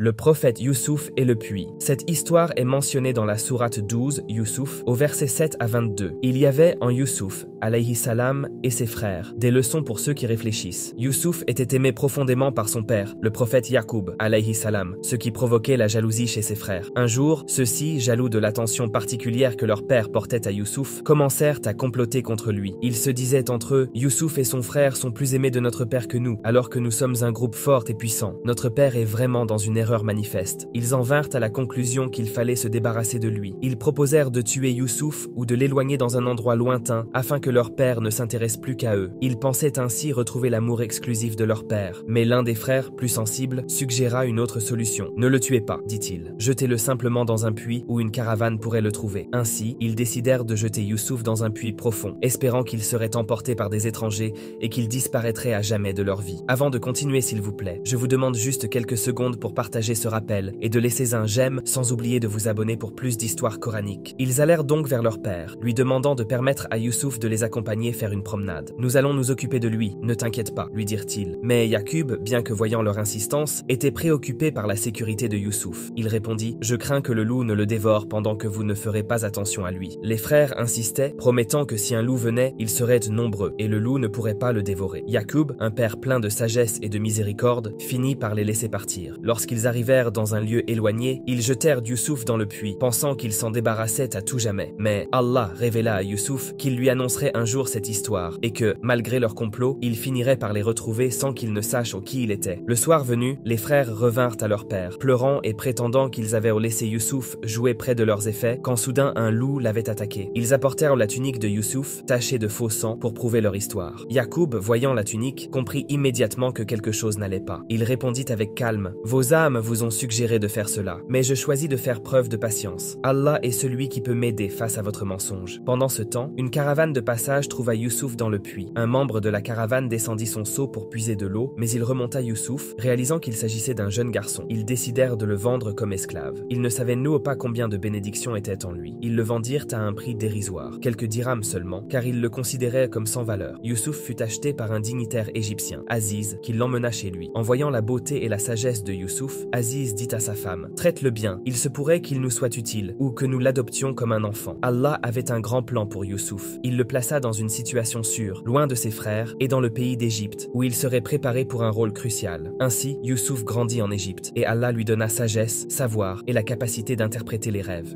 Le prophète Youssouf et le puits. Cette histoire est mentionnée dans la sourate 12, Youssouf, au verset 7 à 22. Il y avait en Youssouf, alayhi salam, et ses frères, des leçons pour ceux qui réfléchissent. Youssouf était aimé profondément par son père, le prophète Yacoub, alayhi salam, ce qui provoquait la jalousie chez ses frères. Un jour, ceux-ci, jaloux de l'attention particulière que leur père portait à Youssouf, commencèrent à comploter contre lui. Ils se disaient entre eux, Youssouf et son frère sont plus aimés de notre père que nous, alors que nous sommes un groupe fort et puissant. Notre père est vraiment dans une erreur manifeste. Ils en vinrent à la conclusion qu'il fallait se débarrasser de lui. Ils proposèrent de tuer Youssouf ou de l'éloigner dans un endroit lointain afin que leur père ne s'intéresse plus qu'à eux. Ils pensaient ainsi retrouver l'amour exclusif de leur père. Mais l'un des frères, plus sensible, suggéra une autre solution. Ne le tuez pas, dit-il. Jetez-le simplement dans un puits où une caravane pourrait le trouver. Ainsi, ils décidèrent de jeter Youssouf dans un puits profond, espérant qu'il serait emporté par des étrangers et qu'il disparaîtrait à jamais de leur vie. Avant de continuer, s'il vous plaît, je vous demande juste quelques secondes pour partager ce rappel et de laisser un j'aime sans oublier de vous abonner pour plus d'histoires coraniques. Ils allèrent donc vers leur père, lui demandant de permettre à Youssouf de les accompagner faire une promenade. Nous allons nous occuper de lui, ne t'inquiète pas, lui dirent-ils. Mais Yacoub, bien que voyant leur insistance, était préoccupé par la sécurité de Youssouf. Il répondit, je crains que le loup ne le dévore pendant que vous ne ferez pas attention à lui. Les frères insistaient, promettant que si un loup venait, ils seraient nombreux et le loup ne pourrait pas le dévorer. Yacoub, un père plein de sagesse et de miséricorde, finit par les laisser partir. Lorsqu'ils arrivèrent dans un lieu éloigné, ils jetèrent Youssouf dans le puits, pensant qu'ils s'en débarrassaient à tout jamais. Mais Allah révéla à Youssouf qu'il lui annoncerait un jour cette histoire et que, malgré leur complot, il finirait par les retrouver sans qu'ils ne sachent qui il était. Le soir venu, les frères revinrent à leur père, pleurant et prétendant qu'ils avaient laissé Youssouf jouer près de leurs effets quand soudain un loup l'avait attaqué. Ils apportèrent la tunique de Youssouf, tachée de faux sang, pour prouver leur histoire. Yacoub, voyant la tunique, comprit immédiatement que quelque chose n'allait pas. Il répondit avec calme, « Vos âmes vous ont suggéré de faire cela, mais je choisis de faire preuve de patience. Allah est celui qui peut m'aider face à votre mensonge. » Pendant ce temps, une caravane de passage trouva Youssouf dans le puits. Un membre de la caravane descendit son seau pour puiser de l'eau, mais il remonta Youssouf, réalisant qu'il s'agissait d'un jeune garçon. Ils décidèrent de le vendre comme esclave. Ils ne savaient pas combien de bénédictions étaient en lui. Ils le vendirent à un prix dérisoire, quelques dirhams seulement, car ils le considéraient comme sans valeur. Youssouf fut acheté par un dignitaire égyptien, Aziz, qui l'emmena chez lui. En voyant la beauté et la sagesse de Youssouf, Aziz dit à sa femme, « Traite-le bien, il se pourrait qu'il nous soit utile, ou que nous l'adoptions comme un enfant. » Allah avait un grand plan pour Youssouf. Il le plaça dans une situation sûre, loin de ses frères, et dans le pays d'Égypte, où il serait préparé pour un rôle crucial. Ainsi, Youssouf grandit en Égypte, et Allah lui donna sagesse, savoir et la capacité d'interpréter les rêves.